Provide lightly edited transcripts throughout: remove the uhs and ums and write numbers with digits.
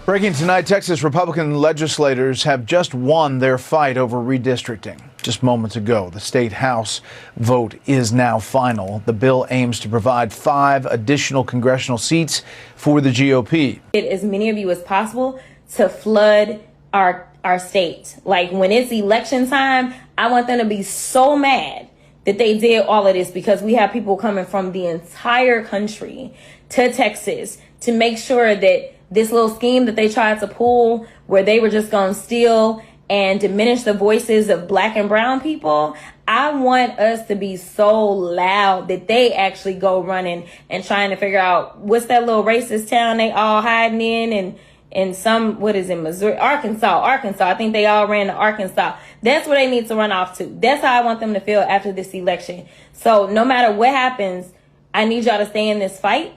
Breaking tonight, Texas Republican legislators have just won their fight over redistricting. Just moments ago, the state House vote is now final. The bill aims to provide 5 additional congressional seats for the GOP. Get as many of you as possible to flood our state. Like when it's election time, I want them to be so mad that they did all of this, because we have people coming from the entire country to Texas to make sure that this little scheme that they tried to pull, where they were just going to steal and diminish the voices of black and brown people, I want us to be so loud that they actually go running and trying to figure out what's that little racist town they all hiding in some, what is it, Missouri, Arkansas. I think they all ran to Arkansas. That's where they need to run off to. That's how I want them to feel after this election. So no matter what happens, I need y'all to stay in this fight,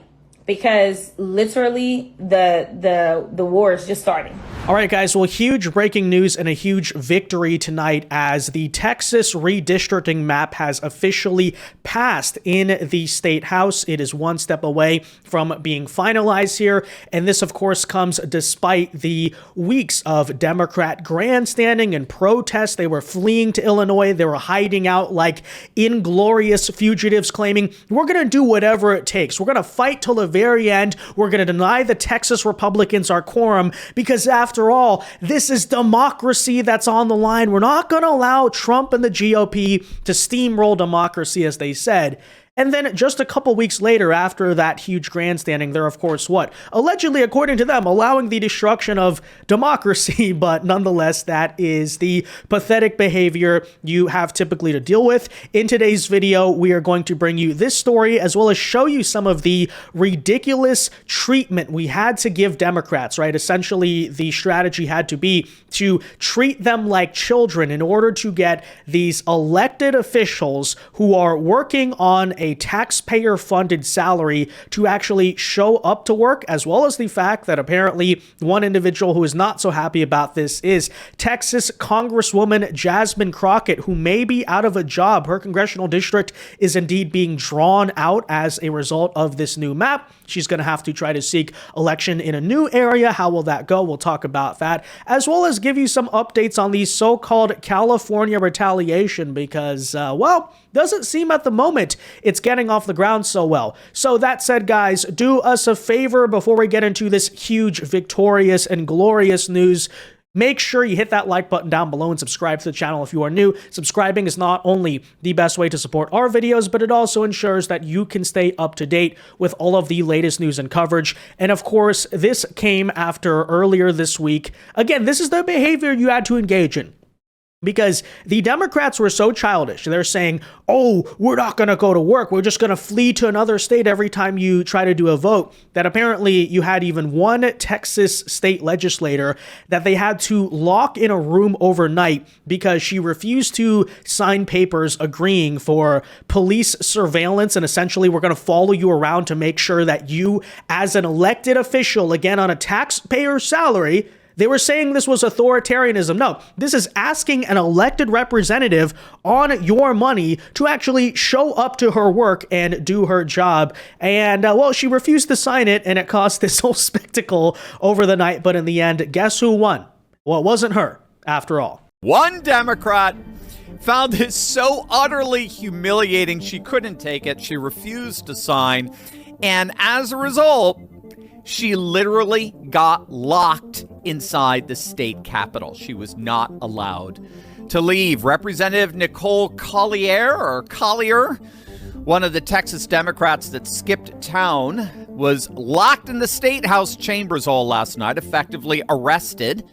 because literally the war is just starting. All right, guys, well, huge breaking news and a huge victory tonight as the Texas redistricting map has officially passed in the state house. It is one step away from being finalized here. And this, of course, comes despite the weeks of Democrat grandstanding and protests. They were fleeing to Illinois. They were hiding out like inglorious fugitives, claiming, we're going to do whatever it takes. We're going to fight till the very end. We're going to deny the Texas Republicans our quorum, because after all, this is democracy that's on the line. We're not going to allow Trump and the GOP to steamroll democracy, as they said. And then just a couple weeks later, after that huge grandstanding, they're, of course, what? Allegedly, according to them, allowing the destruction of democracy. But nonetheless, that is the pathetic behavior you have typically to deal with. In today's video, we are going to bring you this story, as well as show you some of the ridiculous treatment we had to give Democrats, right? Essentially, the strategy had to be to treat them like children in order to get these elected officials who are working on a taxpayer-funded salary to actually show up to work, as well as the fact that apparently one individual who is not so happy about this is Texas Congresswoman Jasmine Crockett, who may be out of a job. Her congressional district is indeed being drawn out as a result of this new map. She's going to have to try to seek election in a new area. How will that go? We'll talk about that, as well as give you some updates on the so-called California retaliation, because, well, doesn't seem at the moment it's getting off the ground so well. So that said, guys, do us a favor before we get into this huge, victorious, and glorious news. Make sure you hit that like button down below and subscribe to the channel if you are new. Subscribing is not only the best way to support our videos, but it also ensures that you can stay up to date with all of the latest news and coverage. And of course, this came after earlier this week. Again, this is the behavior you had to engage in, because the Democrats were so childish. They're saying, oh, we're not going to go to work. We're just going to flee to another state every time you try to do a vote. That apparently you had even one Texas state legislator that they had to lock in a room overnight because she refused to sign papers agreeing for police surveillance. And essentially, we're going to follow you around to make sure that you, as an elected official, again, on a taxpayer salary, they were saying this was authoritarianism. No, this is asking an elected representative on your money to actually show up to her work and do her job. And, well, she refused to sign it, and it caused this whole spectacle over the night. But in the end, guess who won? Well, it wasn't her, after all. One Democrat found this so utterly humiliating, she couldn't take it. She refused to sign. And as a result, she literally got locked inside the state capitol. She was not allowed to leave. Representative Nicole Collier, one of the Texas Democrats that skipped town, was locked in the state house chambers all last night, effectively arrested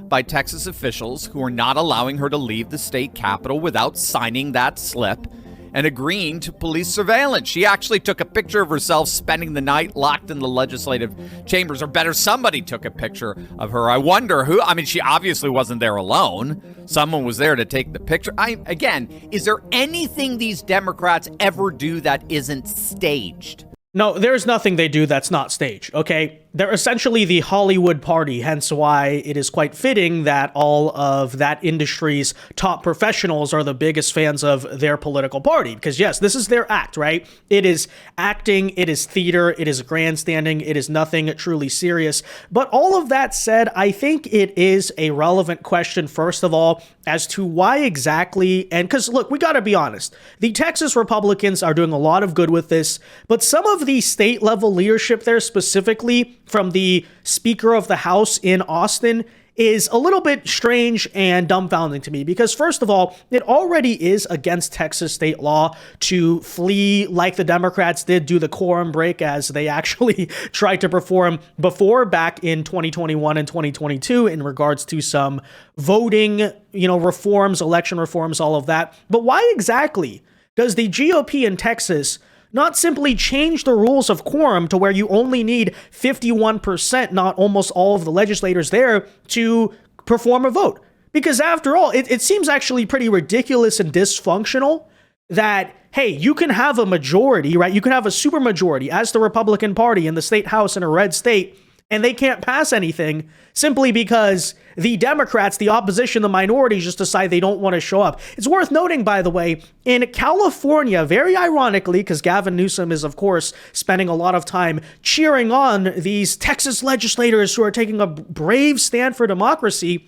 by Texas officials who are not allowing her to leave the state capitol without signing that slip and agreeing to police surveillance. She actually took a picture of herself spending the night locked in the legislative chambers, or better, somebody took a picture of her. I wonder who. I mean, she obviously wasn't there alone. Someone was there to take the picture. Again, is there anything these Democrats ever do that isn't staged? No, there's nothing they do that's not staged, okay? they're essentially the Hollywood party, hence why it is quite fitting that all of that industry's top professionals are the biggest fans of their political party. Because yes, this is their act, right? It is acting, it is theater, it is grandstanding, it is nothing truly serious. But all of that said, I think it is a relevant question, first of all, as to why exactly, and because look, we got to be honest, the Texas Republicans are doing a lot of good with this, but some of the state level leadership there, specifically from the Speaker of the House in Austin, is a little bit strange and dumbfounding to me because, first of all, it already is against Texas state law to flee like the Democrats did, do the quorum break as they actually tried to perform before back in 2021 and 2022 in regards to some voting, reforms, election reforms, all of that. But why exactly does the GOP in Texas not simply change the rules of quorum to where you only need 51%, not almost all of the legislators there, to perform a vote? Because after all, it seems actually pretty ridiculous and dysfunctional that, hey, you can have a majority, right? You can have a supermajority as the Republican Party in the state house in a red state, and they can't pass anything simply because the Democrats, the opposition, the minorities just decide they don't want to show up. It's worth noting, by the way, in California, very ironically, because Gavin Newsom is, of course, spending a lot of time cheering on these Texas legislators who are taking a brave stand for democracy.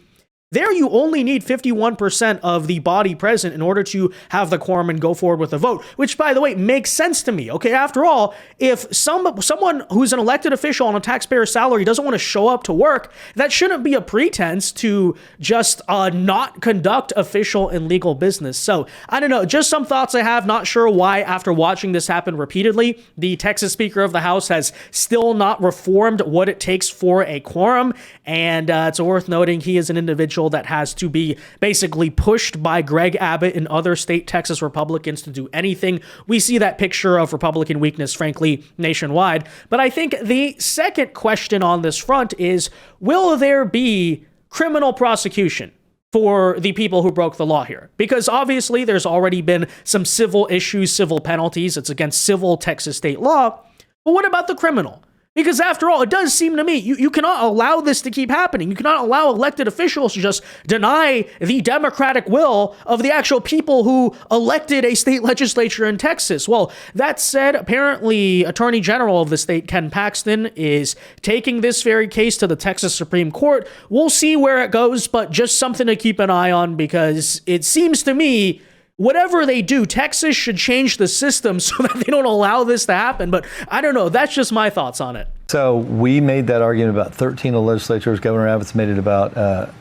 There, you only need 51% of the body present in order to have the quorum and go forward with a vote, which, by the way, makes sense to me. Okay, after all, if someone who's an elected official on a taxpayer salary doesn't want to show up to work, that shouldn't be a pretense to just not conduct official and legal business. So, I don't know, just some thoughts I have. Not sure why, after watching this happen repeatedly, the Texas Speaker of the House has still not reformed what it takes for a quorum. And it's worth noting he is an individual that has to be basically pushed by Greg Abbott and other state Texas Republicans to do anything. We see that picture of Republican weakness, frankly, nationwide. But I think the second question on this front is, will there be criminal prosecution for the people who broke the law here? Because obviously there's already been some civil issues, civil penalties. It's against civil Texas state law. But what about the criminal? Because after all, it does seem to me you cannot allow this to keep happening. You cannot allow elected officials to just deny the democratic will of the actual people who elected a state legislature in Texas. Well, that said, apparently Attorney General of the state, Ken Paxton, is taking this very case to the Texas Supreme Court. We'll see where it goes, but just something to keep an eye on, because it seems to me whatever they do, Texas should change the system so that they don't allow this to happen. But I don't know. That's just my thoughts on it. So we made that argument about 13 of the legislatures. Governor Abbott's made it about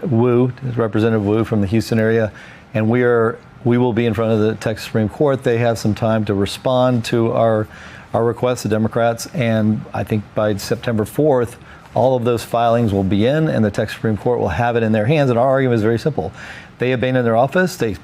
Wu, Representative Wu from the Houston area. And we will be in front of the Texas Supreme Court. They have some time to respond to our requests, the Democrats. And I think by September 4th, all of those filings will be in, and the Texas Supreme Court will have it in their hands. And our argument is very simple. They abandoned their office. These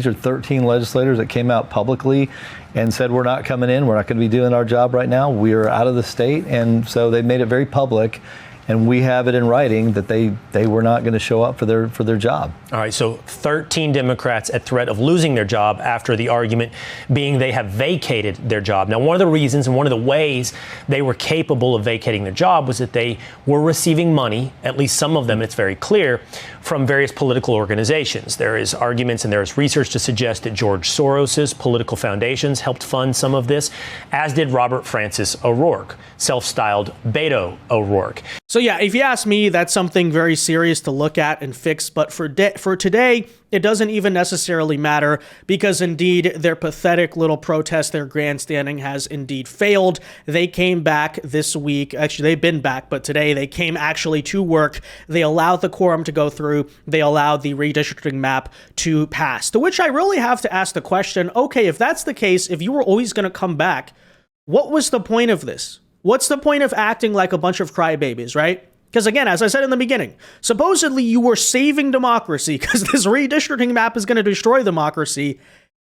are 13 legislators that came out publicly and said, we're not coming in. We're not going to be doing our job right now. We are out of the state. And so they made it very public. And we have it in writing that they were not going to show up for their job. All right, so 13 Democrats at threat of losing their job after the argument being they have vacated their job. Now, one of the reasons and one of the ways they were capable of vacating their job was that they were receiving money, at least some of them, it's very clear, from various political organizations. There is arguments and there is research to suggest that George Soros's political foundations helped fund some of this, as did Robert Francis O'Rourke, self-styled Beto O'Rourke. So yeah, if you ask me, that's something very serious to look at and fix. But for today, it doesn't even necessarily matter, because indeed their pathetic little protest, their grandstanding has indeed failed. They came back this week. Actually, they've been back, but today they came actually to work. They allowed the quorum to go through. They allowed the redistricting map to pass. To which I really have to ask the question, okay, if that's the case, if you were always going to come back, what was the point of this? What's the point of acting like a bunch of crybabies, right? Because again, as I said in the beginning, supposedly you were saving democracy because this redistricting map is going to destroy democracy.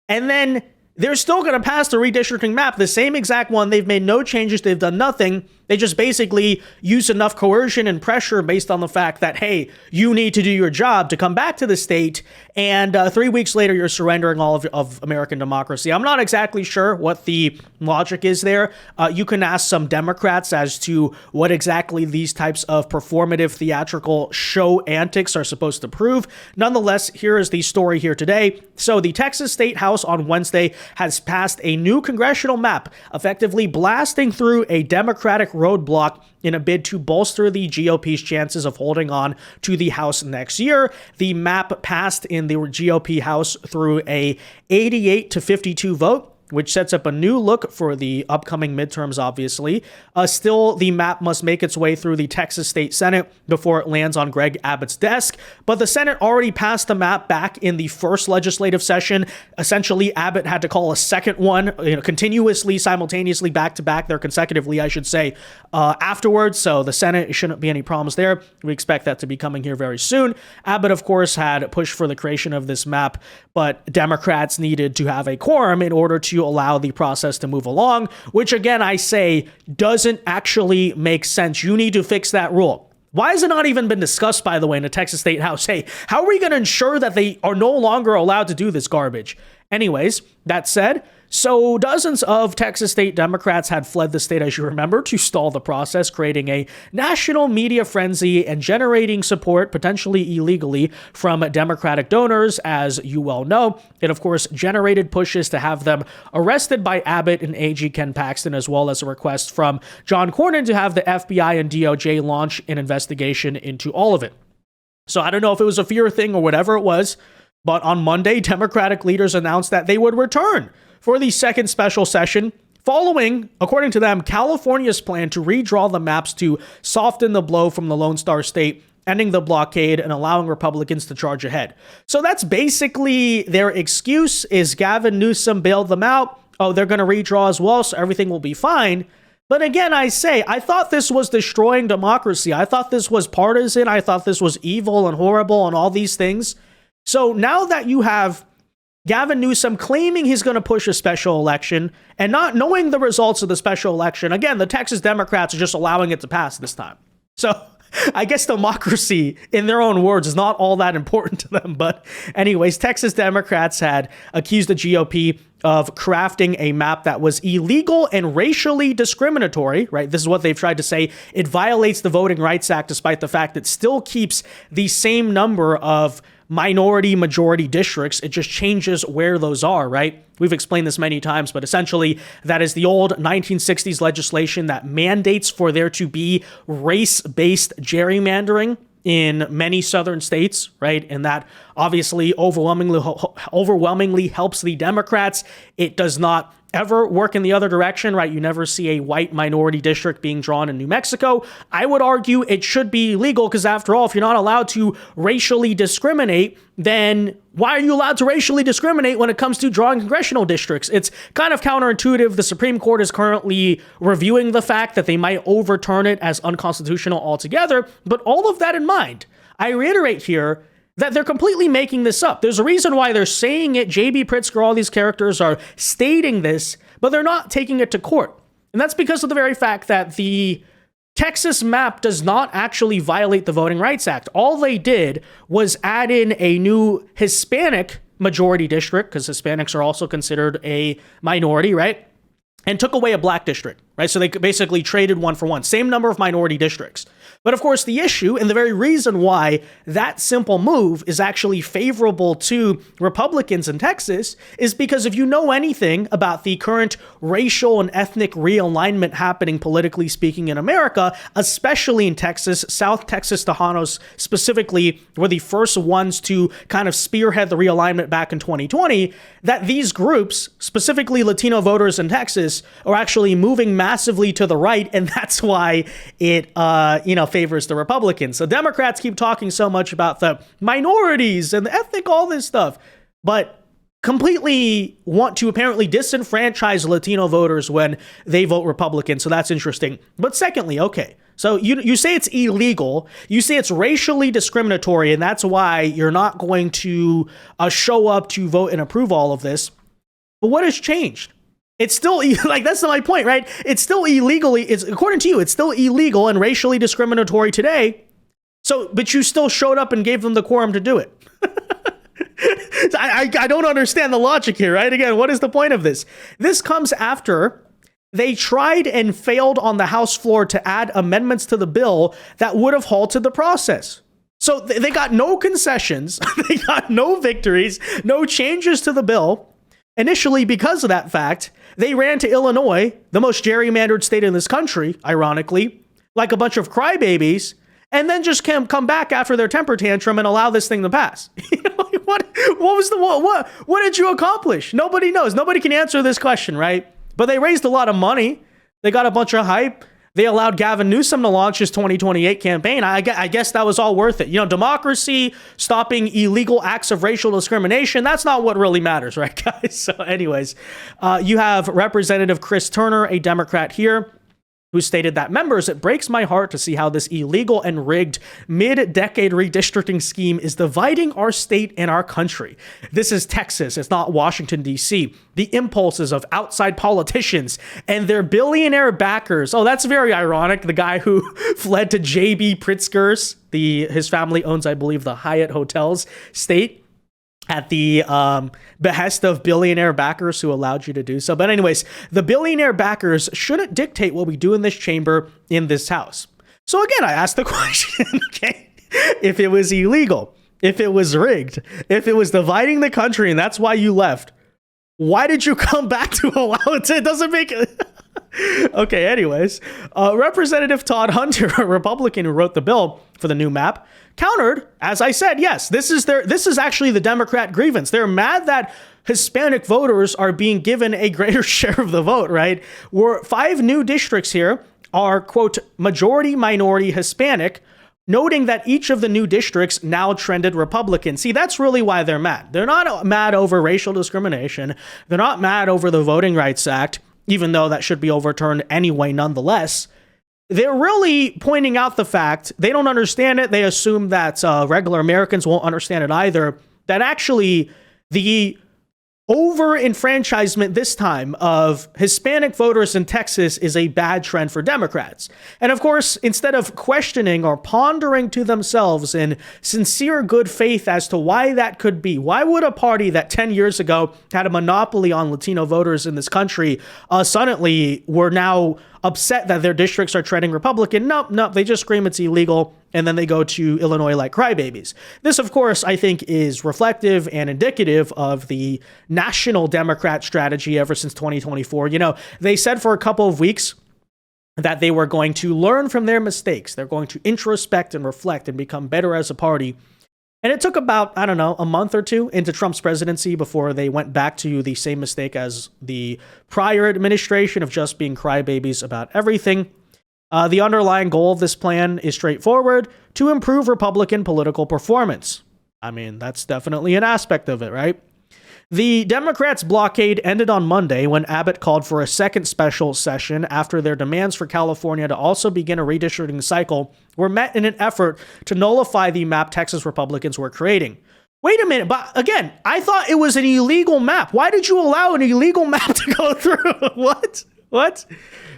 And then they're still going to pass the redistricting map, the same exact one. They've made no changes. They've done nothing. They just basically use enough coercion and pressure based on the fact that, hey, you need to do your job to come back to the state. And 3 weeks later, you're surrendering all of American democracy. I'm not exactly sure what the logic is there. You can ask some Democrats as to what exactly these types of performative theatrical show antics are supposed to prove. Nonetheless, here is the story here today. So the Texas State House on Wednesday has passed a new congressional map, effectively blasting through a Democratic roadblock in a bid to bolster the GOP's chances of holding on to the House next year. The map passed in the GOP House through a 88-52 vote, which sets up a new look for the upcoming midterms, obviously. Still, the map must make its way through the Texas State Senate before it lands on Greg Abbott's desk. But the Senate already passed the map back in the first legislative session. Essentially, Abbott had to call a second one, continuously, simultaneously, back-to-back, there consecutively, I should say, afterwards. So the Senate, shouldn't be any problems there. We expect that to be coming here very soon. Abbott, of course, had pushed for the creation of this map, but Democrats needed to have a quorum in order to allow the process to move along, which again, I say, doesn't actually make sense. You need to fix that rule. Why has it not even been discussed, by the way, in the Texas State House? Hey, how are we going to ensure that they are no longer allowed to do this garbage? Anyways, that said, so dozens of Texas state Democrats had fled the state, as you remember, to stall the process, creating a national media frenzy and generating support, potentially illegally, from Democratic donors, as you well know. It, of course, generated pushes to have them arrested by Abbott and AG Ken Paxton, as well as a request from John Cornyn to have the FBI and DOJ launch an investigation into all of it. So I don't know if it was a fear thing or whatever it was, but on Monday, Democratic leaders announced that they would return for the second special session, following, according to them, California's plan to redraw the maps to soften the blow from the Lone Star State, ending the blockade and allowing Republicans to charge ahead. So that's basically their excuse, is Gavin Newsom bailed them out. Oh, they're going to redraw as well, so everything will be fine. But again, I say, I thought this was destroying democracy. I thought this was partisan. I thought this was evil and horrible and all these things. So now that you have Gavin Newsom claiming he's going to push a special election and not knowing the results of the special election, again, the Texas Democrats are just allowing it to pass this time. So I guess democracy, in their own words, is not all that important to them. But anyways, Texas Democrats had accused the GOP of crafting a map that was illegal and racially discriminatory, right? This is what they've tried to say. It violates the Voting Rights Act, despite the fact it still keeps the same number of minority majority districts. It just changes where those are, right? We've explained this many times, but essentially that is the old 1960s legislation that mandates for there to be race-based gerrymandering in many southern states, right? And that obviously overwhelmingly helps the Democrats. It does not ever work in the other direction, right? You never see a white minority district being drawn in New Mexico. I would argue it should be legal because, after all, if you're not allowed to racially discriminate, then why are you allowed to racially discriminate when it comes to drawing congressional districts? It's kind of counterintuitive. The Supreme Court is currently reviewing the fact that they might overturn it as unconstitutional altogether. But all of that in mind, I reiterate here that they're completely making this up. There's a reason why they're saying it. J.B. Pritzker, all these characters are stating this, but they're not taking it to court. And that's because of the very fact that the Texas map does not actually violate the Voting Rights Act. All they did was add in a new Hispanic majority district, because Hispanics are also considered a minority, right? And took away a black district, right? So they basically traded one for one, same number of minority districts. But of course, the issue and the very reason why that simple move is actually favorable to Republicans in Texas is because if you know anything about the current racial and ethnic realignment happening politically speaking in America, especially in Texas, South Texas Tejanos specifically were the first ones to kind of spearhead the realignment back in 2020, that these groups, specifically Latino voters in Texas, are actually moving massively to the right, and that's why it, favors the Republicans. So Democrats keep talking so much about the minorities and the ethnic, all this stuff, but completely want to apparently disenfranchise Latino voters when they vote Republican. So that's interesting. But secondly, okay, so you say it's illegal, you say it's racially discriminatory, and that's why you're not going to show up to vote and approve all of this. But what has changed? It's still like, that's not my point, right? It's still illegally, it's according to you, it's still illegal and racially discriminatory today. So, but you still showed up and gave them the quorum to do it. I don't understand the logic here, right? Again, what is the point of this? This comes after they tried and failed on the House floor to add amendments to the bill that would have halted the process. So they got no concessions, they got no victories, no changes to the bill. Initially, because of that fact, they ran to Illinois, the most gerrymandered state in this country, ironically, like a bunch of crybabies, and then just come back after their temper tantrum and allow this thing to pass. What did you accomplish? Nobody knows. Nobody can answer this question, right? But they raised a lot of money. They got a bunch of hype. They allowed Gavin Newsom to launch his 2028 campaign. I guess that was all worth it. You know, democracy, stopping illegal acts of racial discrimination, that's not what really matters, right, guys? So anyways, you have Representative Chris Turner, a Democrat here, who stated that, members, it breaks my heart to see how this illegal and rigged mid-decade redistricting scheme is dividing our state and our country. This is Texas. It's not Washington, D.C. The impulses of outside politicians and their billionaire backers. Oh, that's very ironic. The guy who fled to J.B. Pritzker's, his family owns, I believe, the Hyatt Hotels state, at the behest of billionaire backers who allowed you to do so. But anyways, the billionaire backers shouldn't dictate what we do in this chamber, in this house. So again, I asked the question, okay, if it was illegal, if it was rigged, if it was dividing the country and that's why you left, why did you come back to allow it to? It doesn't make it. Okay, anyways, Representative Todd Hunter, a Republican who wrote the bill for the new map, countered, as I said, yes, this is actually the Democrat grievance. They're mad that Hispanic voters are being given a greater share of the vote, right? 5 new districts here are, quote, majority minority Hispanic, noting that each of the new districts now trended Republican. See, that's really why they're mad. They're not mad over racial discrimination. They're not mad over the Voting Rights Act, even though that should be overturned anyway, nonetheless. They're really pointing out the fact they don't understand it. They assume that regular Americans won't understand it either, that actually the over-enfranchisement this time of Hispanic voters in Texas is a bad trend for Democrats. And of course, instead of questioning or pondering to themselves in sincere good faith as to why that could be, why would a party that 10 years ago had a monopoly on Latino voters in this country suddenly were now upset that their districts are trending Republican? Nope, they just scream it's illegal, and then they go to Illinois like crybabies. This, of course, I think is reflective and indicative of the national Democrat strategy ever since 2024. You know, they said for a couple of weeks that they were going to learn from their mistakes. They're going to introspect and reflect and become better as a party. And it took about, I don't know, a month or two into Trump's presidency before they went back to the same mistake as the prior administration of just being crybabies about everything. The underlying goal of this plan is straightforward: to improve Republican political performance. I mean, that's definitely an aspect of it, right? The Democrats' blockade ended on Monday when Abbott called for a second special session after their demands for California to also begin a redistricting cycle were met in an effort to nullify the map Texas Republicans were creating. Wait a minute, but again, I thought it was an illegal map. Why did you allow an illegal map to go through? What?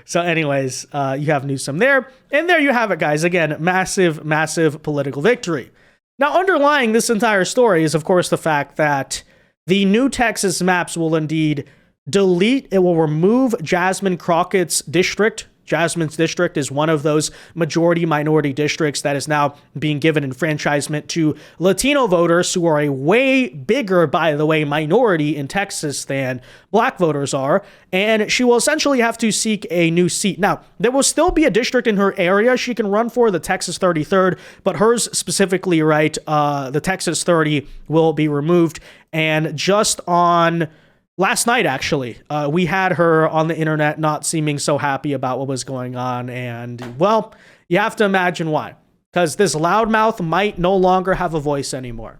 So anyways, you have Newsom there. And there you have it, guys. Again, massive, massive political victory. Now, underlying this entire story is, of course, the fact that the new Texas maps will indeed it will remove Jasmine Crockett's district. Jasmine's district is one of those majority minority districts that is now being given enfranchisement to Latino voters, who are a way bigger, by the way, minority in Texas than black voters are. And she will essentially have to seek a new seat. Now, there will still be a district in her area she can run for, the Texas 33rd, but hers specifically, right, the Texas 30 will be removed. And just on last night, actually, we had her on the internet not seeming so happy about what was going on. And, well, you have to imagine why. Because this loudmouth might no longer have a voice anymore.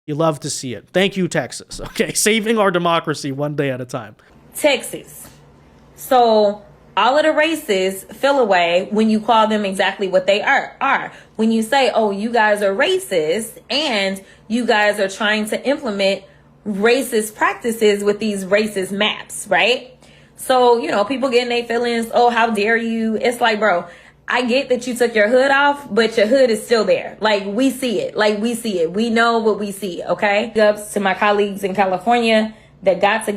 You love to see it. Thank you, Texas. Okay, saving our democracy one day at a time. Texas. So all of the races feel away when you call them exactly what they are. When you say, oh, you guys are racist and you guys are trying to implement racist practices with these racist maps, right? So, people getting their feelings. Oh, how dare you? It's like, bro, I get that you took your hood off, but your hood is still there. Like, we see it. We know what we see, okay? Big ups to my colleagues in California that got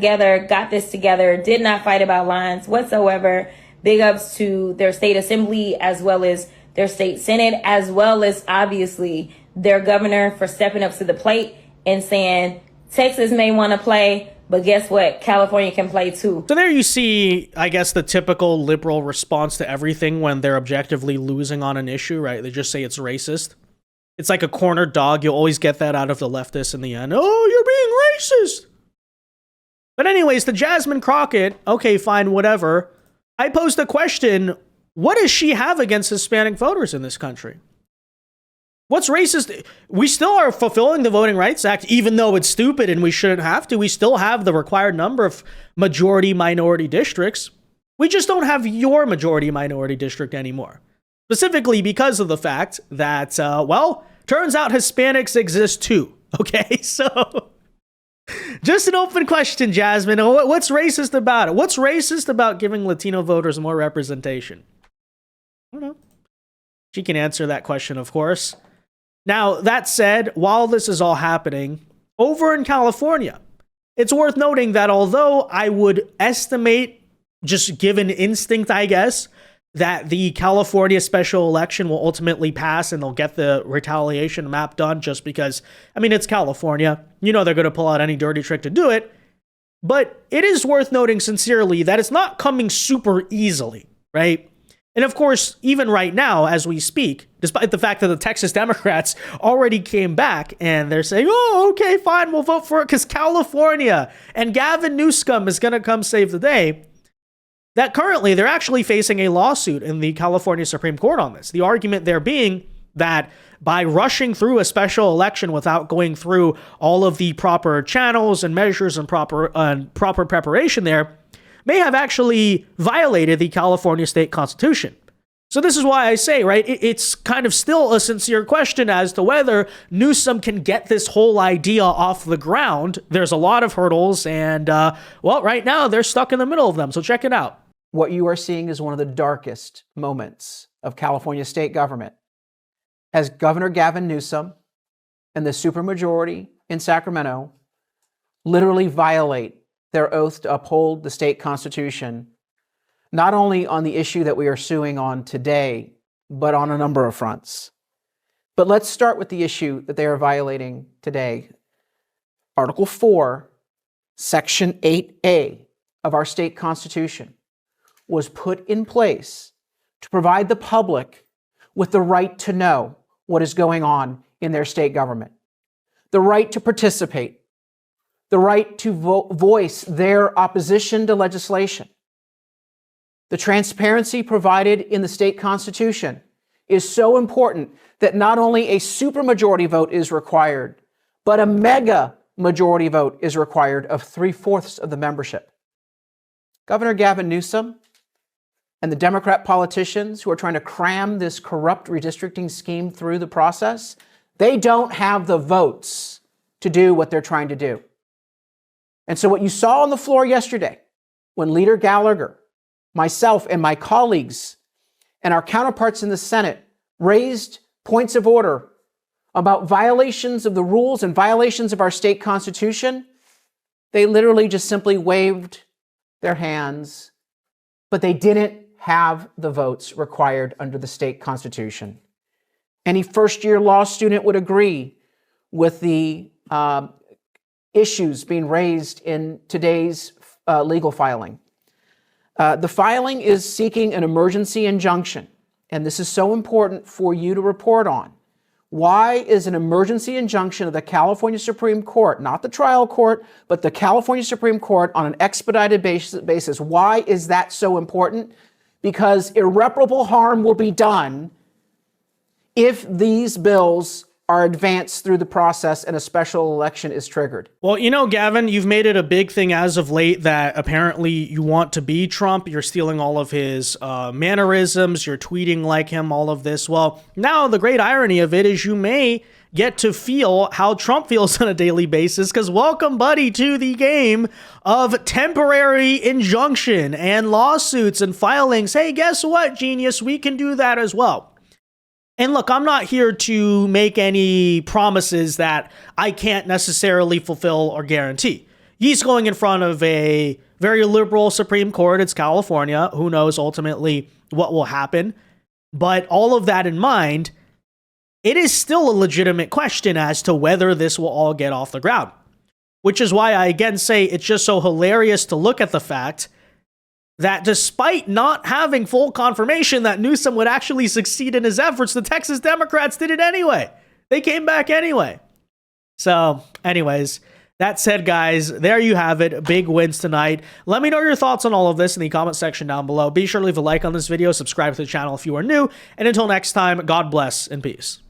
this together, did not fight about lines whatsoever. Big ups to their state assembly, as well as their state senate, as well as, obviously, their governor for stepping up to the plate and saying, Texas may want to play, but guess what? California can play too. So there you see, I guess, the typical liberal response to everything when they're objectively losing on an issue, right? They just say it's racist. It's like a cornered dog. You'll always get that out of the leftists in the end. Oh, you're being racist. But anyways, the Jasmine Crockett, okay, fine, whatever. I posed a question. What does she have against Hispanic voters in this country? What's racist? We still are fulfilling the Voting Rights Act, even though it's stupid and we shouldn't have to. We still have the required number of majority minority districts. We just don't have your majority minority district anymore. Specifically because of the fact that, turns out Hispanics exist too. Okay, so just an open question, Jasmine. What's racist about it? What's racist about giving Latino voters more representation? I don't know. She can answer that question, of course. Now, that said, while this is all happening, over in California, it's worth noting that although I would estimate, just given instinct, I guess, that the California special election will ultimately pass and they'll get the retaliation map done just because, it's California. They're going to pull out any dirty trick to do it. But it is worth noting sincerely that it's not coming super easily, right? And of course, even right now, as we speak, despite the fact that the Texas Democrats already came back and they're saying, oh, okay, fine, we'll vote for it because California and Gavin Newsom is going to come save the day, that currently they're actually facing a lawsuit in the California Supreme Court on this. The argument there being that by rushing through a special election without going through all of the proper channels and measures and proper preparation there, may have actually violated the California state constitution. So this is why I say, right, it's kind of still a sincere question as to whether Newsom can get this whole idea off the ground. There's a lot of hurdles and, right now they're stuck in the middle of them. So check it out. What you are seeing is one of the darkest moments of California state government as Governor Gavin Newsom and the supermajority in Sacramento literally violate their oath to uphold the state constitution, not only on the issue that we are suing on today, but on a number of fronts. But let's start with the issue that they are violating today. Article 4, Section 8A of our state constitution was put in place to provide the public with the right to know what is going on in their state government, the right to participate, the right to voice their opposition to legislation. The transparency provided in the state constitution is so important that not only a supermajority vote is required, but a mega majority vote is required of 3/4 of the membership. Governor Gavin Newsom and the Democrat politicians who are trying to cram this corrupt redistricting scheme through the process, they don't have the votes to do what they're trying to do. And so what you saw on the floor yesterday, when Leader Gallagher, myself, and my colleagues and our counterparts in the Senate raised points of order about violations of the rules and violations of our state constitution, they literally just simply waved their hands, but they didn't have the votes required under the state constitution. Any first-year law student would agree with the issues being raised in today's legal filing. The filing is seeking an emergency injunction, and this is so important for you to report on. Why is an emergency injunction of the California Supreme Court, not the trial court, but the California Supreme Court on an expedited basis, why is that so important? Because irreparable harm will be done if these bills are advanced through the process and a special election is triggered. Well, you know, Gavin, you've made it a big thing as of late that apparently you want to be Trump. You're stealing all of his mannerisms. You're tweeting like him, all of this. Well, now the great irony of it is you may get to feel how Trump feels on a daily basis, because welcome, buddy, to the game of temporary injunction and lawsuits and filings. Hey, guess what, genius? We can do that as well. And look, I'm not here to make any promises that I can't necessarily fulfill or guarantee. He's going in front of a very liberal Supreme Court. It's California. Who knows ultimately what will happen? But all of that in mind, it is still a legitimate question as to whether this will all get off the ground. Which is why I again say it's just so hilarious to look at the fact that despite not having full confirmation that Newsom would actually succeed in his efforts, the Texas Democrats did it anyway. They came back anyway. So anyways, that said, guys, there you have it. Big wins tonight. Let me know your thoughts on all of this in the comment section down below. Be sure to leave a like on this video, subscribe to the channel if you are new, and until next time, God bless and peace.